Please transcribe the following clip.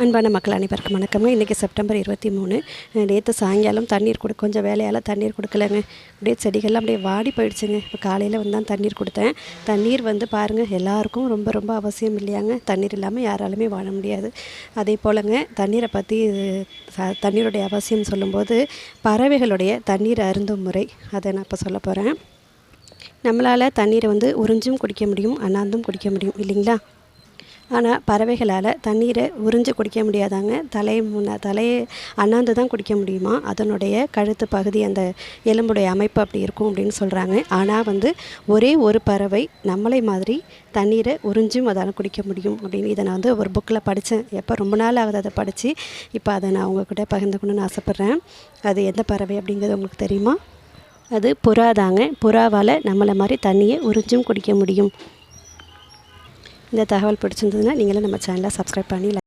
அன்பான மக்கள் அனைவருக்கும் வணக்கங்க. இன்றைக்கி செப்டம்பர் 23. நேற்று சாயங்காலம் தண்ணீர் கொஞ்சம் வேலையால் தண்ணீர் கொடுக்கலங்க. அப்படியே செடிகள்லாம் அப்படியே வாடி போயிடுச்சுங்க. இப்போ காலையில் வந்து தான் தண்ணீர் கொடுத்தேன். தண்ணீர் வந்து பாருங்கள், எல்லாருக்கும் ரொம்ப ரொம்ப அவசியம் இல்லையாங்க. தண்ணீர் இல்லாமல் யாராலுமே வாழ முடியாது. அதே போலங்க தண்ணீரை பற்றி தண்ணீருடைய அவசியம் சொல்லும்போது பறவைகளுடைய தண்ணீர் அருந்தும் முறை அதை நான் இப்போ சொல்ல போகிறேன். நம்மளால் தண்ணீரை வந்து உறிஞ்சும் குடிக்க முடியும், அண்ணாந்தும் குடிக்க முடியும் இல்லைங்களா? ஆனால் பறவைகளால் தண்ணீரை உறிஞ்சு குடிக்க முடியாதாங்க. தலையை அண்ணாந்து தான் குடிக்க முடியுமா. அதனுடைய கழுத்து பகுதி, அந்த எலும்புடைய அமைப்பு அப்படி இருக்கும் அப்படின்னு சொல்கிறாங்க. ஆனால் வந்து ஒரே ஒரு பறவை நம்மளை மாதிரி தண்ணீரை உறிஞ்சும் அதால் குடிக்க முடியும் அப்படின்னு இதை நான் வந்து ஒரு புக்கில் படித்தேன். எப்போ ரொம்ப நாள் ஆகுது அதை படித்து. இப்போ அதை நான் உங்கள்கிட்ட பகிர்ந்துக்கணும்னு ஆசைப்பட்றேன். அது எந்த பறவை அப்படிங்கிறது உங்களுக்கு தெரியுமா? அது புறா தாங்க. புறாவால் நம்மளை மாதிரி தண்ணியை உறிஞ்சும் குடிக்க முடியும். இந்த தகவல் பிடிச்சிருந்ததுன்னா நீங்களும் நம்ம சேனலை சப்ஸ்கிரைப் பண்ணி